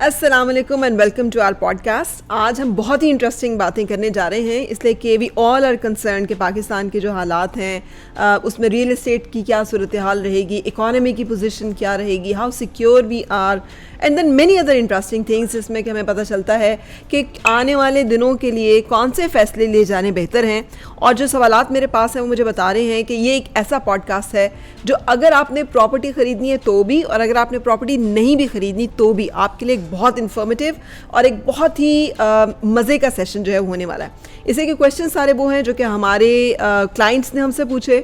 अस्सलाम वालेकुम and welcome to our podcast. आज हम बहुत ही इंटरेस्टिंग बातें करने जा रहे हैं, इसलिए कि वी ऑल आर कंसर्न कि पाकिस्तान के जो हालात हैं उसमें रियल एस्टेट की क्या सूरत हाल रहेगी, इकॉनमी की पोजीशन क्या रहेगी, how secure we are and then many other interesting things, जिसमें कि हमें पता चलता है कि आने वाले दिनों के लिए कौन से फ़ैसले लिए जाने बेहतर हैं। और जो सवालात मेरे पास हैं वो मुझे बता रहे हैं कि ये एक ऐसा पॉडकास्ट है जो अगर आपने प्रॉपर्टी ख़रीदनी है तो भी, और अगर आपने प्रॉपर्टी नहीं भी ख़रीदनी तो भी, आपके लिए एक बहुत इन्फॉर्मेटिव और एक बहुत ही मज़े का सेशन जो है होने वाला है। इसे के क्वेश्चन सारे वो हैं जो कि हमारे क्लाइंट्स ने हमसे पूछे।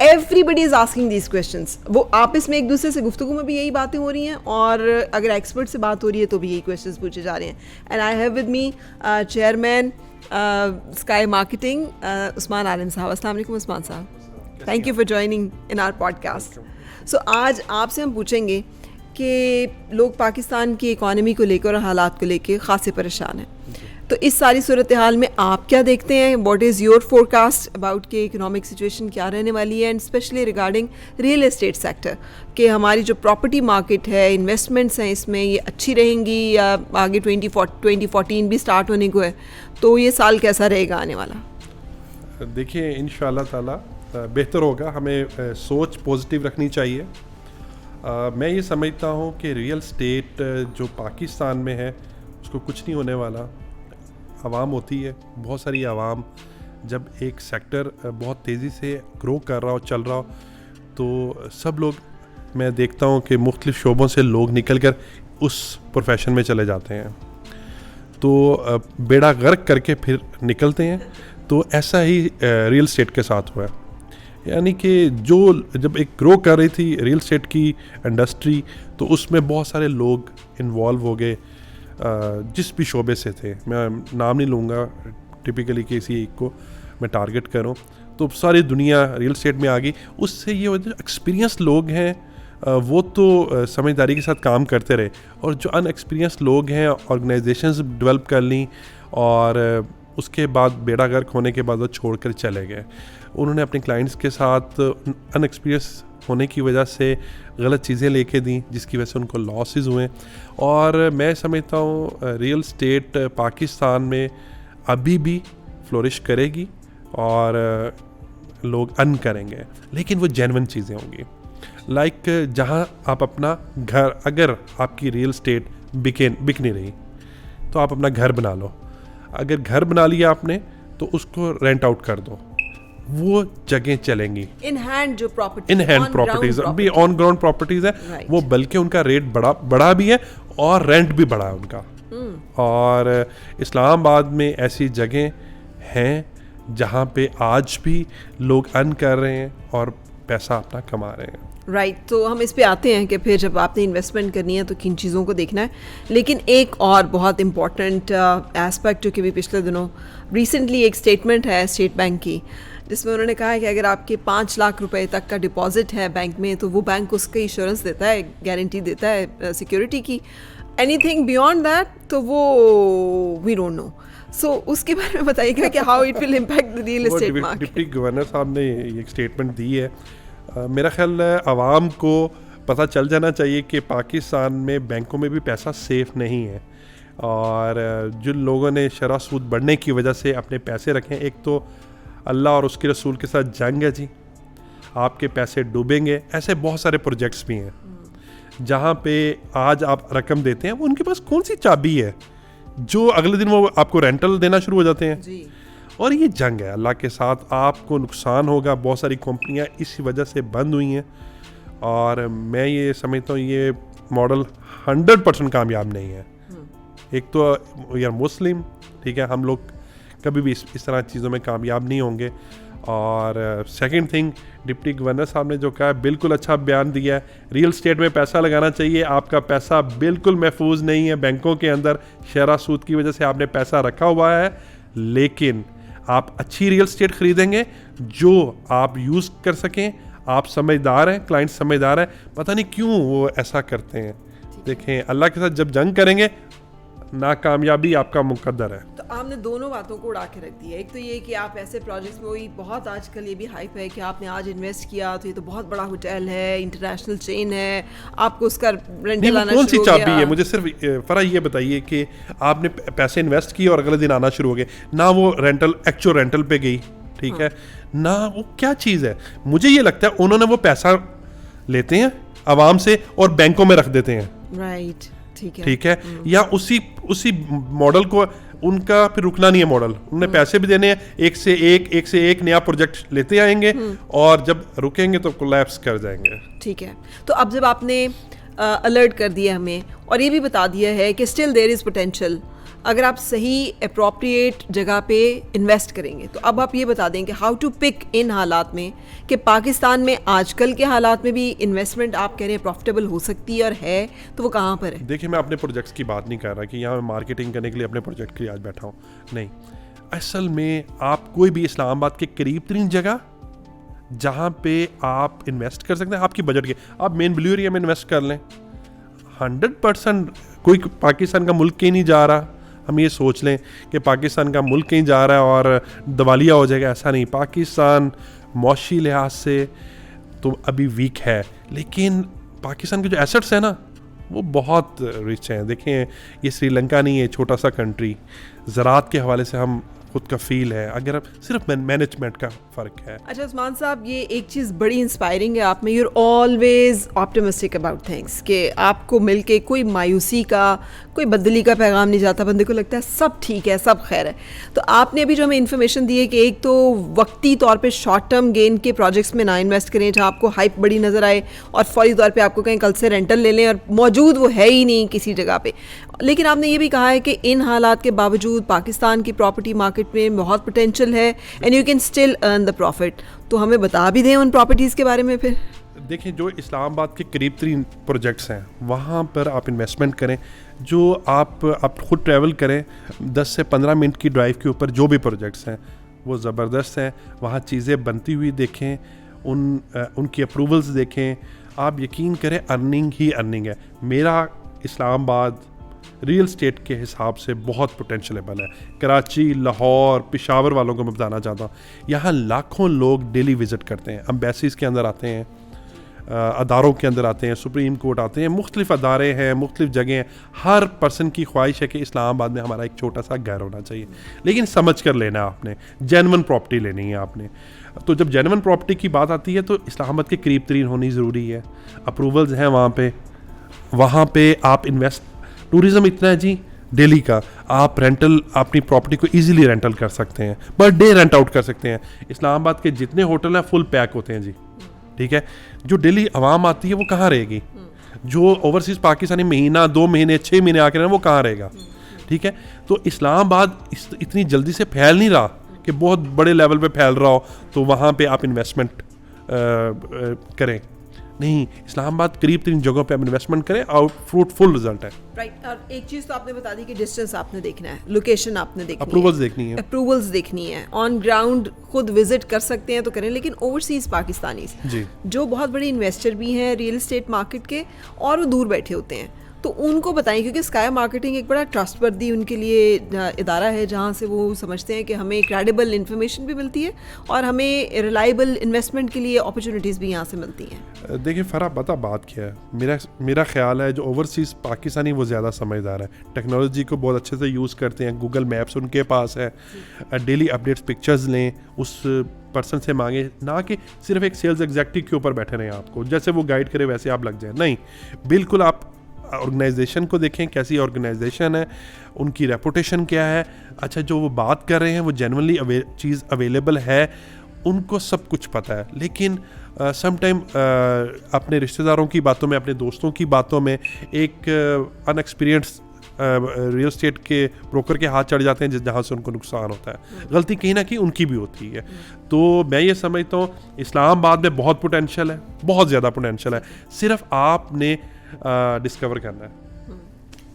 Everybody is asking these questions. वो आपस में एक दूसरे से गुफ्तगू में भी यही बातें हो रही हैं, और अगर एक्सपर्ट से बात हो रही है तो भी यही क्वेश्चंस पूछे जा रहे हैं। And I have with me chairman Sky Marketing Usman Alam साहब। अस्सलाम वालेकुम उस्मान साहब, thank you for joining in our podcast. So आज आपसे हम पूछेंगे कि लोग पाकिस्तान की इकॉनमी को लेकर और हालात को लेकर ख़ासे परेशान हैं, तो इस सारी सूरत हाल में आप क्या देखते हैं? What is your forecast about के इकोनॉमिक सिचुएशन क्या रहने वाली है, and specially regarding real estate sector कि हमारी जो प्रॉपर्टी मार्केट है, इन्वेस्टमेंट्स हैं, इसमें ये अच्छी रहेंगी या आगे 2014 भी स्टार्ट होने को है, तो ये साल कैसा रहेगा आने वाला? देखिए, इंशाअल्लाह ताला बेहतर होगा। हमें सोच पॉजिटिव रखनी चाहिए। मैं ये समझता हूँ कि रियल एस्टेट जो पाकिस्तान में है उसको कुछ नहीं होने वाला। आवाम होती है, बहुत सारी आवाम, जब एक सेक्टर बहुत तेज़ी से ग्रो कर रहा हो, चल रहा हो, तो सब लोग, मैं देखता हूँ कि मुख्तलिफ़ शोबों से लोग निकल कर उस प्रोफेशन में चले जाते हैं, तो बेड़ा गर्क करके फिर निकलते हैं। तो ऐसा ही रियल एस्टेट के साथ हुआ है। यानी कि जो जब एक ग्रो कर रही थी रियल एस्टेट की इंडस्ट्री, तो उसमें बहुत सारे लोग इन्वॉल्व हो गए जिस भी शोबे से थे। मैं नाम नहीं लूँगा, टिपिकली किसी एक को मैं टारगेट करूँ, तो सारी दुनिया रियल एस्टेट में आ गई। उससे ये जो एक्सपीरियंस लोग हैं वो तो समझदारी के साथ काम करते रहे, और जो अनएक्सपीरियंस लोग हैं ऑर्गेनाइजेशंस डेवलप कर ली, और उसके बाद बेड़ा गर्क होने के बाद वो छोड़कर चले गए। उन्होंने अपने क्लाइंट्स के साथ अनएक्सपीरियंस होने की वजह से गलत चीज़ें लेके दी, जिसकी वजह से उनको लॉसेस हुए। और मैं समझता हूँ रियल एस्टेट पाकिस्तान में अभी भी फ्लोरिश करेगी और लोग अर्न करेंगे, लेकिन वो जेन्युइन चीज़ें होंगी। लाइक जहाँ आप अपना घर, अगर आपकी रियल एस्टेट बिक नहीं रही तो आप अपना घर बना लो। अगर घर बना लिया आपने तो उसको रेंट आउट कर दो, वो जगह चलेंगी। इन हैंड जो प्रॉपर्टी, इन हैंड प्रॉपर्टीज भी ऑन ग्राउंड प्रॉपर्टीज है, वो बल्कि उनका रेट बड़ा भी है और रेंट भी बड़ा है उनका। और इस्लामाबाद में ऐसी जगह हैं जहाँ पे आज भी लोग अर्न कर रहे हैं और पैसा अपना कमा रहे हैं। राइट, तो हम इस पे आते हैं कि फिर जब आपने इन्वेस्टमेंट करनी है तो किन चीज़ों को देखना है। लेकिन एक और बहुत इम्पॉर्टेंट एस्पेक्ट जो कि भी पिछले दिनों रिसेंटली एक स्टेटमेंट है स्टेट बैंक की, जिसमें उन्होंने कहा है कि अगर आपके 5 लाख रुपए तक का डिपॉजिट है बैंक में, तो वो बैंक उसका इंश्योरेंस देता है, गारंटी देता है सिक्योरिटी की। एनीथिंग बियॉन्ड दैट तो वो वी डोंट नो। सो उसके बारे में बताइएगा कि how it will impact the real estate market. Deputy governor साहब ने ये स्टेटमेंट दी है। मेरा ख्याल है आवाम को पता चल जाना चाहिए कि पाकिस्तान में बैंकों में भी पैसा सेफ नहीं है, और जिन लोगों ने शरह सूद बढ़ने की वजह से अपने पैसे रखे हैं, एक तो अल्लाह और उसके रसूल के साथ जंग है जी, आपके पैसे डूबेंगे। ऐसे बहुत सारे प्रोजेक्ट्स भी हैं जहाँ पे आज आप रकम देते हैं, वो उनके पास कौन सी चाबी है जो अगले दिन वो आपको रेंटल देना शुरू हो जाते हैं जी। और ये जंग है अल्लाह के साथ, आपको नुकसान होगा। बहुत सारी कंपनियां इसी वजह से बंद हुई हैं, और मैं ये समझता हूँ ये मॉडल 100% कामयाब नहीं है। एक तो यार मुस्लिम, ठीक है, हम लोग कभी भी इस तरह चीज़ों में कामयाब नहीं होंगे। और सेकंड थिंग, डिप्टी गवर्नर साहब ने जो कहा है बिल्कुल अच्छा बयान दिया है। रियल एस्टेट में पैसा लगाना चाहिए, आपका पैसा बिल्कुल महफूज नहीं है बैंकों के अंदर। शरह सूद की वजह से आपने पैसा रखा हुआ है, लेकिन आप अच्छी रियल एस्टेट खरीदेंगे जो आप यूज़ कर सकें। आप समझदार हैं, क्लाइंट समझदार है, पता नहीं क्यों वो ऐसा करते हैं। देखें, अल्लाह के साथ जब जंग करेंगे नाकामयाबी आपका मुकद्दर है। तो आपने दोनों बातों को उड़ा के रख दिया। एक तो ये कि आप ऐसे प्रोजेक्ट्स में, वही बहुत आजकल ये भी हाइप है कि आपने आज इन्वेस्ट किया तो ये तो बहुत बड़ा होटल है, इंटरनेशनल चेन है, आपको उसका रेंटल आना कौन सी शुरू हो चाबी गया। है? मुझे सिर्फ फरा ये बताइए कि आपने पैसे इन्वेस्ट किए और अगले दिन आना शुरू हो गए, ना वो रेंटल एक्चुअल रेंटल पे गई, ठीक है ना, वो क्या चीज़ है? मुझे ये लगता है उन्होंने वो पैसा लेते हैं आवाम से और बैंकों में रख देते हैं, राइट, ठीक है, ठीक है, या उसी मॉडल को उनका फिर रुकना नहीं है मॉडल, उन्हें पैसे भी देने हैं, एक से एक नया प्रोजेक्ट लेते आएंगे और जब रुकेंगे तो कोलैप्स कर जाएंगे। ठीक है। तो अब जब आपने अलर्ट कर दिया हमें और ये भी बता दिया है कि स्टिल देयर इज़ पोटेंशियल अगर आप सही अप्रोप्रिएट जगह पे इन्वेस्ट करेंगे, तो अब आप ये बता दें कि हाउ टू पिक इन हालात में कि पाकिस्तान में आजकल के हालात में भी इन्वेस्टमेंट आप कह रहे हैं प्रॉफिटेबल हो सकती है, और है तो वो कहाँ पर है? देखिए, मैं अपने प्रोजेक्ट्स की बात नहीं कर रहा कि यहाँ मैं मार्केटिंग करने के लिए अपने प्रोजेक्ट के लिए आज बैठा हूँ, नहीं। असल में आप कोई भी इस्लामाबाद के करीब तरीन जगह जहाँ पे आप इन्वेस्ट कर सकते हैं आपकी बजट के, आप मेन ब्लू एरिया में इन्वेस्ट कर लें। 100% कोई पाकिस्तान का मुल्क कहीं नहीं जा रहा, हम ये सोच लें कि पाकिस्तान का मुल्क कहीं जा रहा है और दिवालिया हो जाएगा, ऐसा नहीं। पाकिस्तान मौशी लिहाज से तो अभी वीक है, लेकिन पाकिस्तान के जो एसेट्स हैं ना वो बहुत रिच हैं। देखें, ये श्रीलंका नहीं है, छोटा सा कंट्री, ज़राअत के हवाले से हम खुद का फील है, अगर सिर्फ मैनेजमेंट का फ़र्क है। अच्छा उस्मान साहब, ये एक चीज़ बड़ी इंस्पायरिंग है आप में, you are always optimistic about things, कि आपको मिलके कोई मायूसी का, कोई बदली का पैगाम नहीं जाता, बंदे को लगता है सब ठीक है, सब खैर है। तो आपने अभी जो हमें इन्फॉर्मेशन दी है कि एक तो वक्ती तौर पे शॉर्ट टर्म गेन के प्रोजेक्ट्स में ना इन्वेस्ट करें जहाँ आपको हाइप बड़ी नज़र आए और फौरी तौर पे आपको कहीं कल से रेंटल ले लें और मौजूद वो है ही नहीं किसी जगह पे। लेकिन आपने ये भी कहा है कि इन हालात के बावजूद पाकिस्तान की प्रॉपर्टी मार्केट में बहुत पोटेंशियल है and you can still earn the profit. तो हमें बता भी दें उन प्रॉपर्टीज़ के बारे में। फिर देखिए, जो इस्लामाबाद के करीब तरीन प्रोजेक्ट्स हैं वहाँ पर आप इन्वेस्टमेंट करें, जो आप खुद ट्रैवल करें 10 से 15 मिनट की ड्राइव के ऊपर जो भी प्रोजेक्ट्स हैं वो ज़बरदस्त हैं, वहाँ चीज़ें बनती हुई देखें, उनकी अप्रूवल्स देखें, आप यकीन करें अर्निंग ही अर्निंग है। मेरा इस्लामाबाद रियल स्टेट के हिसाब से बहुत पोटेंशियलेबल है। कराची, लाहौर, पेशावर वालों को मैं बताना चाहता हूँ, यहाँ लाखों लोग डेली विज़िट करते हैं, एम्बेसीज़ के अंदर आते हैं, अदारों के अंदर आते हैं, सुप्रीम कोर्ट आते हैं, मुख्तलिफ अदारे हैं, मुख्तलिफ जगह हैं। हर पर्सन की ख्वाहिश है कि इस्लामाबाद में हमारा एक छोटा सा घर होना चाहिए, लेकिन समझ कर लेना आपने, जेन्युइन प्रॉपर्टी लेनी है आपने। तो जब जेन्युइन प्रॉपर्टी की बात आती है तो इस्लामाबाद के करीब तरीन होनी ज़रूरी है, अप्रूवल्स हैं वहाँ पे आप इन्वेस्ट, टूरिज़म इतना है जी दिल्ली का, आप रेंटल अपनी प्रॉपर्टी को इजीली रेंटल कर सकते हैं, पर डे रेंट आउट कर सकते हैं। इस्लामाबाद के जितने होटल हैं फुल पैक होते हैं जी, ठीक है। जो दिल्ली आवाम आती है वो कहाँ रहेगी? जो ओवरसीज़ पाकिस्तानी महीना, 2 महीने, 6 महीने आकर वो कहाँ रहेगा? ठीक है। तो इस्लामाबाद इतनी जल्दी से फैल नहीं रहा कि बहुत बड़े लेवल पे फैल रहा हो तो वहाँ पे आप इन्वेस्टमेंट करें, नहीं। इस्लामाबाद करीब 3 जगहों पे आप इन्वेस्टमेंट करें और फ्रूटफुल रिजल्ट है। राइट। और एक चीज़ तो आपने बता दी कि डिस्टेंस आपने देखना है, लोकेशन आपने देखनी है, अप्रूवल्स देखनी है, ऑन ग्राउंड खुद विजिट कर सकते हैं तो करें। लेकिन ओवरसीज़ पाकिस्तानीज जो बहुत बड़े इन्वेस्टर भी हैं रियल एस्टेट मार्केट के और वो दूर बैठे होते हैं, तो उनको बताएं, क्योंकि स्काई मार्केटिंग एक बड़ा ट्रस्टवर्दी उनके लिए इदारा है जहाँ से वो समझते हैं कि हमें क्रेडिबल इन्फॉर्मेशन भी मिलती है और हमें रिलायबल इन्वेस्टमेंट के लिए अपॉर्चुनिटीज़ भी यहाँ से मिलती हैं। देखिए फ़रा, पता बात क्या है, मेरा ख्याल है जो ओवरसीज़ पाकिस्तानी वो ज़्यादा समझदार है, टेक्नोलॉजी को बहुत अच्छे से यूज़ करते हैं, गूगल मैप्स उनके पास है, डेली अपडेट्स पिक्चर्स लें, उस पर्सन से मांगे, ना कि सिर्फ एक सेल्स एग्जेक्टिव के ऊपर बैठे रहें, आपको जैसे वो गाइड करे वैसे आप लग जाए, नहीं। बिल्कुल आप ऑर्गेनाइजेशन को देखें, कैसी ऑर्गेनाइजेशन है, उनकी रेपुटेशन क्या है, अच्छा जो वो बात कर रहे हैं वो जेन्युइनली चीज़ अवेलेबल है, उनको सब कुछ पता है। लेकिन समटाइम अपने रिश्तेदारों की बातों में, अपने दोस्तों की बातों में एक अनएक्सपीरियंस रियल एस्टेट के ब्रोकर के हाथ चढ़ जाते हैं जहाँ से उनको नुकसान होता है। गलती कहीं ना कहीं उनकी भी होती है। तो मैं ये समझता हूँ इस्लामाबाद में बहुत पोटेंशियल है, बहुत ज़्यादा पोटेंशियल है, सिर्फ आपने डिस्कवर करना है।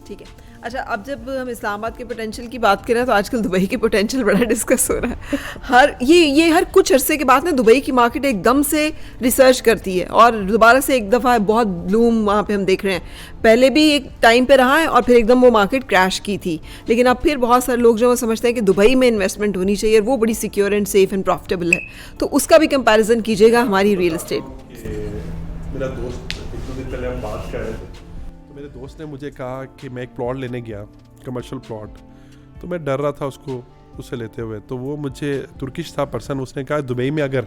ठीक है। अच्छा, अब जब हम इस्लामाबाद के पोटेंशियल की बात करें तो आजकल दुबई की पोटेंशियल बड़ा डिस्कस हो रहा है। हर कुछ अरसे के बाद ना दुबई की मार्केट एकदम से रिसर्च करती है और दोबारा से एक दफ़ा बहुत ब्लूम वहाँ पे हम देख रहे हैं। पहले भी एक टाइम पे रहा है और फिर एकदम वो मार्केट क्रैश की थी, लेकिन अब फिर बहुत सारे लोग जो वो समझते हैं कि दुबई में इन्वेस्टमेंट होनी चाहिए और वो बड़ी secure and safe and profitable है। तो उसका भी कंपैरिजन कीजिएगा हमारी रियल एस्टेट। मेरा दोस्त, एक दो दिन पहले हम बात कर रहे थे, तो मेरे दोस्त ने मुझे कहा कि मैं एक प्लॉट लेने गया, कमर्शियल प्लॉट, तो मैं डर रहा था उससे लेते हुए। तो वो मुझे तुर्किश था पर्सन, उसने कहा दुबई में अगर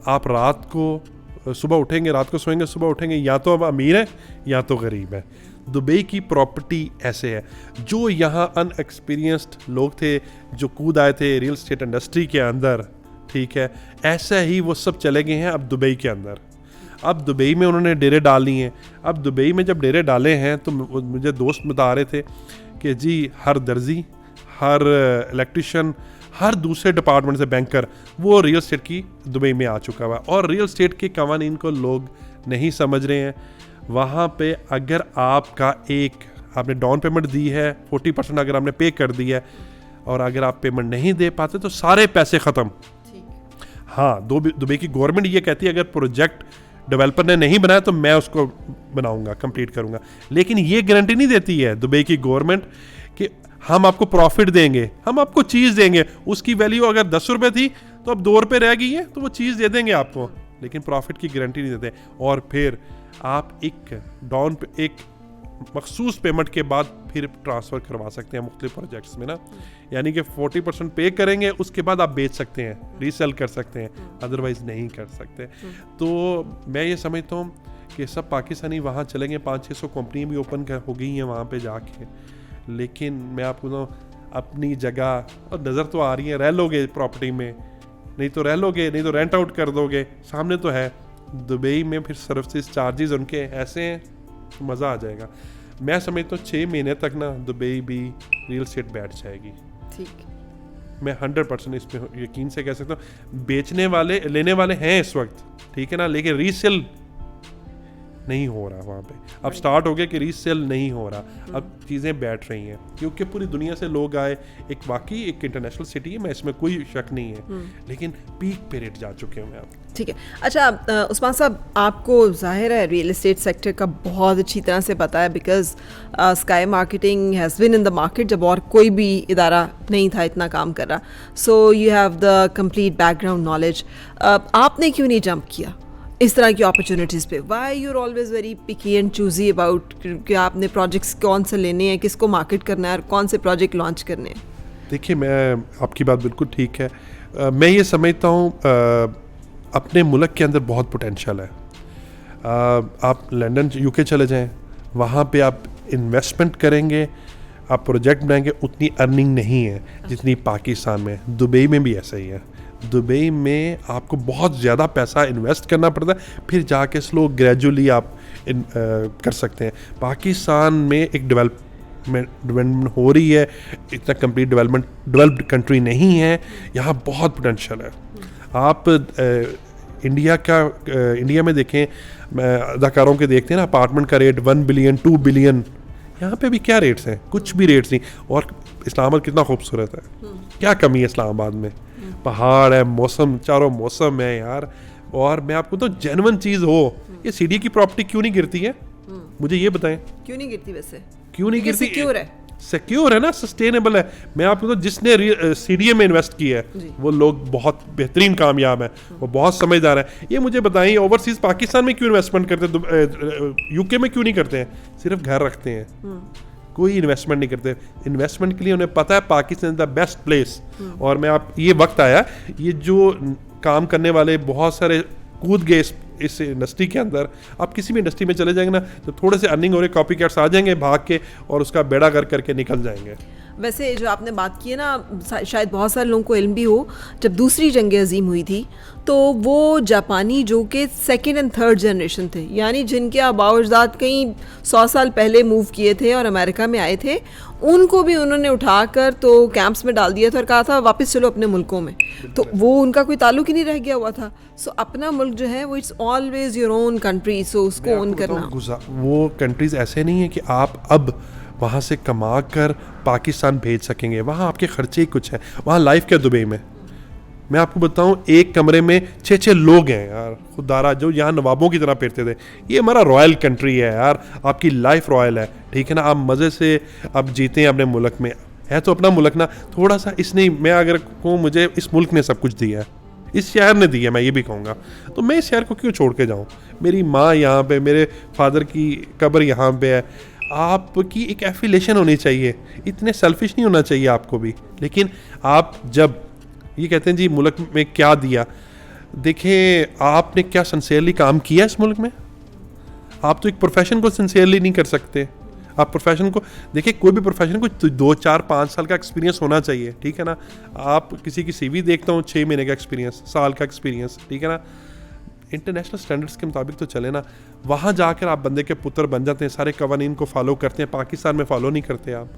आप रात को सुबह उठेंगे, रात को सोएंगे, सुबह उठेंगे, या तो अब अमीर है या तो गरीब है। दुबई की प्रॉपर्टी ऐसे है। जो यहाँ अनएक्सपीरियंस्ड लोग थे जो कूद आए थे रियल एस्टेट इंडस्ट्री के अंदर, ठीक है, ऐसा ही वो सब चले गए हैं अब दुबई के अंदर। अब दुबई में उन्होंने डेरे डाल लिए हैं। अब दुबई में जब डेरे डाले हैं तो मुझे दोस्त बता रहे थे कि जी हर दर्जी, हर इलेक्ट्रिशियन, हर दूसरे डिपार्टमेंट से बैंकर वो रियल एस्टेट की दुबई में आ चुका हुआ। और रियल एस्टेट के कवानीन को लोग नहीं समझ रहे हैं। वहाँ पे अगर आपने डाउन पेमेंट दी है 40% अगर आपने पे कर दी है और अगर आप पेमेंट नहीं दे पाते तो सारे पैसे ख़त्म। हाँ, दुबई की गवर्नमेंट ये कहती है अगर प्रोजेक्ट डेवलपर ने नहीं बनाया तो मैं उसको बनाऊंगा, कंप्लीट करूंगा, लेकिन ये गारंटी नहीं देती है दुबई की गवर्नमेंट कि हम आपको प्रॉफिट देंगे, हम आपको चीज़ देंगे, उसकी वैल्यू अगर 10 रुपये थी तो अब 2 रुपये रह गई है तो वो चीज़ दे देंगे आपको, लेकिन प्रॉफिट की गारंटी नहीं देते। और फिर आप एक मखसूस पेमेंट के बाद फिर ट्रांसफ़र करवा सकते हैं मुख्तलिफ प्रोजेक्ट्स में ना, यानी कि 40% पे करेंगे, उसके बाद आप बेच सकते हैं, रीसेल कर सकते हैं, अदरवाइज़ नहीं कर सकते। तो मैं ये समझता हूँ कि सब पाकिस्तानी वहाँ चलेंगे, 500-600 कंपनी भी ओपन हो गई हैं वहाँ पे जाके, लेकिन मैं आपको बताऊँ अपनी जगह और नज़र तो आ रही है, रह लोगे प्रॉपर्टी में, नहीं तो रह लोगे, नहीं तो रेंट आउट कर दोगे, सामने तो है। दुबई में फिर सर्विस चार्जेस उनके ऐसे हैं, मज़ा आ जाएगा। मैं समझता हूँ 6 महीने तक ना दुबई भी रियल एस्टेट बैठ जाएगी। ठीक, मैं 100% इस पे यकीन से कह सकता हूँ। बेचने वाले लेने वाले हैं इस वक्त, ठीक है ना, लेकिन रीसेल नहीं हो रहा वहाँ पे। अब स्टार्ट हो गया कि रीसेल नहीं हो रहा, अब चीज़ें बैठ रही हैं क्योंकि पूरी दुनिया से लोग आए। एक इंटरनेशनल सिटी है, मैं इसमें कोई शक नहीं है, लेकिन पीक पे रेट जा चुके हैं अब। ठीक है। अच्छा उस्मान साहब, आपको जाहिर है रियल एस्टेट सेक्टर का बहुत अच्छी तरह से पता है, because Sky Marketing has been in the market जब और कोई भी इदारा नहीं था इतना काम कर रहा। So you have the complete background knowledge. आपने क्यों नहीं जंप किया इस तरह की अपॉर्चुनिटीज़ पे? Why you are always very picky and choosy about कि आपने प्रोजेक्ट्स कौन से लेने हैं, किसको मार्केट करना है और कौन से प्रोजेक्ट लॉन्च करने हैं? देखिए, मैं आपकी बात बिल्कुल ठीक है। मैं ये समझता हूँ अपने मुल्क के अंदर बहुत पोटेंशियल है। आप लंदन यूके चले जाएं, वहाँ पे आप इन्वेस्टमेंट करेंगे, आप प्रोजेक्ट बनाएंगे, उतनी अर्निंग नहीं है जितनी पाकिस्तान में। दुबई में भी ऐसा ही है। दुबई में आपको बहुत ज़्यादा पैसा इन्वेस्ट करना पड़ता है, फिर जाके स्लो ग्रेजुअली आप कर सकते हैं। पाकिस्तान में एक डेवलपमेंट हो रही है, इतना कंप्लीट डेवलप्ड कंट्री नहीं है, यहाँ बहुत पोटेंशियल है। आप इंडिया में देखें, अदाकारों के देखते हैं ना, अपार्टमेंट का रेट 1 बिलियन 2 बिलियन, यहाँ पे भी क्या रेट्स हैं? कुछ भी रेट्स नहीं। और इस्लामाबाद कितना खूबसूरत है, क्या कमी है इस्लामाबाद में? पहाड़ है, मौसम, चारों मौसम है यार। और मैं आपको तो जेन्युइन चीज़ हो, ये सीडी की प्रॉपर्टी क्यों नहीं गिरती है? मुझे ये बताएं, क्यों नहीं गिरती? वैसे क्यों नहीं गिरती? सिक्योर है ना, सस्टेनेबल है। मैं आपको तो जिसने सीडीए में इन्वेस्ट किया है वो लोग बहुत बेहतरीन कामयाब हैं, वो बहुत समझदार हैं। ये मुझे बताइए, ओवरसीज पाकिस्तान में क्यों इन्वेस्टमेंट करते, यूके में क्यों नहीं करते हैं? सिर्फ घर रखते हैं, कोई इन्वेस्टमेंट नहीं करते। इन्वेस्टमेंट के लिए उन्हें पता है पाकिस्तान द बेस्ट प्लेस। और मैं आप ये वक्त आया, ये जो काम करने वाले बहुत सारे कूद गए इस इंडस्ट्री के अंदर। आप किसी भी इंडस्ट्री में चले जाएंगे ना, तो थोड़े से अर्निंग हो रहे कॉपी कैट्स आ जाएंगे भाग के और उसका बेड़ा गर्क करके निकल जाएंगे। वैसे जो आपने बात की है ना, शायद बहुत सारे लोगों को इल्म भी हो, जब दूसरी जंग अजीम हुई थी तो वो जापानी जो कि 2nd and 3rd जनरेशन थे, यानी जिनके आबाओ अजदाद कहीं 100 साल पहले मूव किए थे और अमेरिका में आए थे, उनको भी उन्होंने उठाकर तो कैंप्स में डाल दिया था और कहा था वापस चलो अपने मुल्कों में। तो वो उनका कोई ताल्लुक ही नहीं रह गया हुआ था। सो अपना मुल्क जो है वो it's always your own country, so उसको ओन करना। वो कंट्रीज ऐसे नहीं है कि आप अब वहाँ से कमा कर पाकिस्तान भेज सकेंगे। वहाँ आपके खर्चे ही कुछ हैं। वहाँ लाइफ क्या दुबई में, मैं आपको बताऊं, एक कमरे में 6-6 लोग हैं यार, खुदारा, जो यहाँ नवाबों की तरह फिरते थे। ये हमारा रॉयल कंट्री है यार, आपकी लाइफ रॉयल है, ठीक है ना। आप मज़े से अब जीते हैं अपने मुल्क में, है तो अपना मुल्क ना। थोड़ा सा इसने, मैं अगर कहूँ मुझे इस मुल्क ने सब कुछ दिया है, इस शहर ने दिया, मैं ये भी कहूँगा, तो मैं इस शहर को क्यों छोड़ के जाऊँ। मेरी माँ यहाँ पे, मेरे फादर की कब्र यहाँ पे है। आपकी एक एफिलेशन होनी चाहिए, इतने सेल्फिश नहीं होना चाहिए आपको भी। लेकिन आप जब ये कहते हैं जी मुल्क में क्या दिया, देखिए आपने क्या सिंसियरली काम किया इस मुल्क में। आप तो एक प्रोफेशन को सिंसियरली नहीं कर सकते। आप प्रोफेशन को देखिए, कोई भी प्रोफेशन को 2-4-5 साल का एक्सपीरियंस होना चाहिए, ठीक है ना। आप किसी की सीवी देखता हूँ 6 महीने का एक्सपीरियंस, साल का एक्सपीरियंस, ठीक है ना। इंटरनेशनल स्टैंडर्ड्स के मुताबिक तो चले ना। वहाँ जाकर आप बंदे के पुत्र बन जाते हैं, सारे कवानीन को फॉलो करते हैं, पाकिस्तान में फॉलो नहीं करते आप।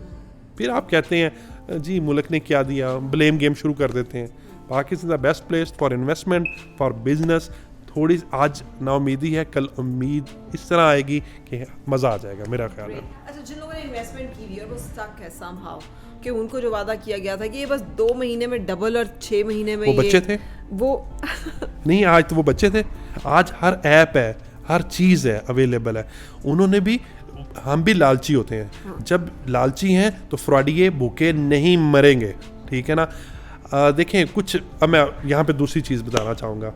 फिर आप कहते हैं जी मुल्क ने क्या दिया, ब्लेम गेम शुरू कर देते हैं। Pakistan the best place for investment, for business. थोड़ी आज नाउमीदी है, कल उम्मीद इस तरह आएगी कि मज़ा आ जाएगा, मेरा ख्याल है। अच्छा, जिन लोगों ने इन्वेस्टमेंट की हुई है वो स्टक है समहाउ, कि उनको जो वादा किया गया था कि ये बस 2 महीने में डबल और 6 महीने में, वो बच्चे थे वो नहीं, आज तो वो बच्चे थे। आज हर ऐप है, हर चीज़ है, अवेलेबल है। उन्होंने भी, हम भी लालची होते हैं। हाँ। जब लालची हैं तो फ्रॉडिये भूखे नहीं मरेंगे, ठीक है ना। देखें कुछ, अब मैं यहाँ पे दूसरी चीज़ बताना चाहूँगा।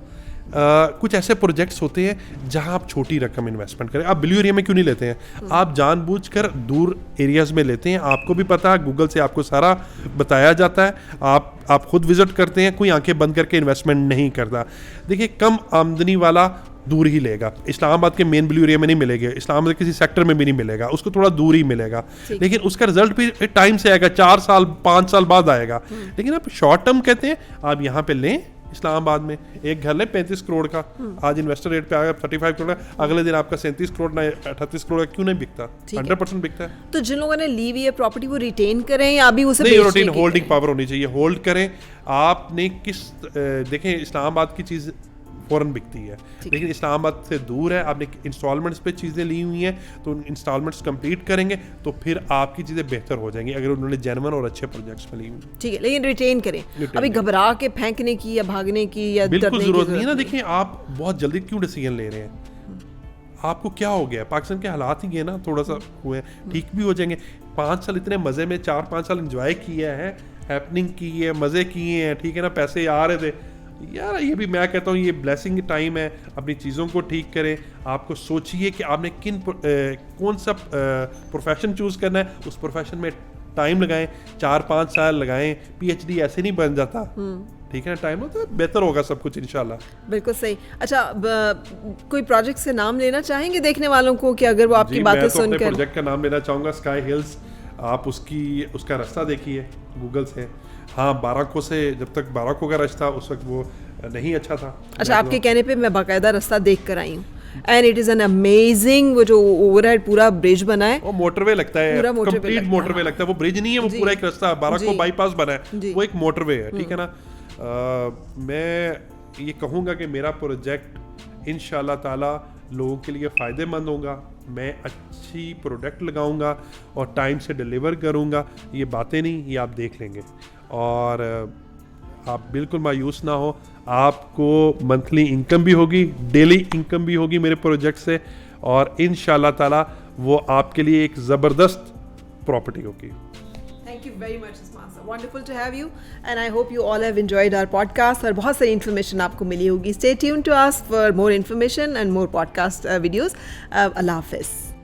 कुछ ऐसे प्रोजेक्ट्स होते हैं जहां आप छोटी रकम इन्वेस्टमेंट करें। आप ब्लू एरिया में क्यों नहीं लेते हैं, आप जानबूझकर दूर एरियाज में लेते हैं। आपको भी पता है, गूगल से आपको सारा बताया जाता है, आप खुद विजिट करते हैं। कोई आंखें बंद करके इन्वेस्टमेंट नहीं करता। देखिए कम आमदनी वाला दूर ही लेगा, इस्लामाबाद के मेन ब्लू एरिया में नहीं मिलेगा, इस्लामाबाद के किसी सेक्टर में भी नहीं मिलेगा, उसको थोड़ा दूर ही मिलेगा। लेकिन उसका रिजल्ट भी टाइम से आएगा, 4 साल 5 साल बाद आएगा। लेकिन आप शॉर्ट टर्म कहते हैं, आप यहाँ पे लें, इस्लामाबाद में एक घर ले 35 करोड़ का, आज इन्वेस्टर रेट पे आ गया 35 करोड़ का, अगले दिन आपका 37 करोड़ ना 38 करोड़ का क्यों नहीं बिकता, 100% बिकता है। तो जिन लोगों ने ली हुई है प्रॉपर्टी वो रिटेन करें या अभी उसे नहीं, रिटेन होल्डिंग पावर होनी चाहिए, होल्ड करें। आपने किस देखें, इस्लामाबाद की चीज़ फ़ौरन बिकती है, लेकिन इस्लामाबाद से दूर है, आपने इंस्टॉलमेंट्स पे चीज़ें ली हुई हैं, तो इंस्टॉलमेंट्स कंप्लीट करेंगे तो फिर आपकी चीज़ें बेहतर हो जाएंगी, अगर उन्होंने जेन्युइन और अच्छे प्रोजेक्ट्स में ली हुई। ठीक है, लेकिन रिटेन करें। अभी घबरा के फेंकने की या भागने की या बिल्कुल ज़रूरत नहीं है ना। देखिए आप बहुत जल्दी क्यों डिसीजन ले रहे हैं, आपको क्या हो गया, पाकिस्तान के हालात ही ये ना थोड़ा सा हुए, ठीक भी हो जाएंगे। 5 साल इतने मज़े में, 4-5 साल इंजॉय किया है, हैपनिंग की है, मज़े किए हैं, ठीक है ना, पैसे आ रहे थे यार। ये भी मैं कहता हूँ ये ब्लेसिंग टाइम है, अपनी चीज़ों को ठीक करें। आपको सोचिए कि आपने कौन सा प्रोफेशन चूज़ करना है, उस प्रोफेशन में टाइम लगाएं, 4-5 साल लगाएं। PhD ऐसे नहीं बन जाता, ठीक है ना, टाइम हो तो बेहतर होगा सब कुछ इंशाल्लाह। बिल्कुल सही। अच्छा, कोई प्रोजेक्ट से नाम लेना चाहेंगे देखने वालों को, कि अगर वो आपकी बातें सुनकर। मैं तो अपने प्रोजेक्ट का नाम लेना चाहूँगा, स्काई हिल्स। आप उसका रास्ता देखिए गूगल से। हाँ, बाराको से, जब तक बाराको का रास्ता उस वक्त वो नहीं अच्छा था। अच्छा, आपके कहने पे मैं बाकायदा रास्ता देख कर आई हूँ, and it is an amazing. वो जो ओवरहेड पूरा ब्रिज बना है, वो मोटरवे लगता है, कंप्लीट मोटरवे लगता है। वो ब्रिज नहीं है, वो पूरा एक रास्ता, बाराको बाईपास बना है, वो एक मोटरवे है, ठीक है ना। मैं ये कहूँगा कि मेरा प्रोजेक्ट इंशाल्लाह ताला लोगों के लिए फ़ायदेमंद होगा। मैं अच्छी प्रोडक्ट लगाऊंगा और टाइम से डिलीवर करूंगा। ये बातें नहीं, ये आप देख लेंगे। और आप बिल्कुल मायूस ना हो, आपको मंथली इनकम भी होगी, डेली इनकम भी होगी मेरे प्रोजेक्ट से, और इंशाल्लाह ताला वो आपके लिए एक ज़बरदस्त प्रॉपर्टी होगी। Thank you very much, Usman sir. Wonderful to have you, and I hope you all have enjoyed our podcast. और बहुत सारी information आपको मिली होगी. Stay tuned to us for more information and more podcast videos. Allah Hafiz.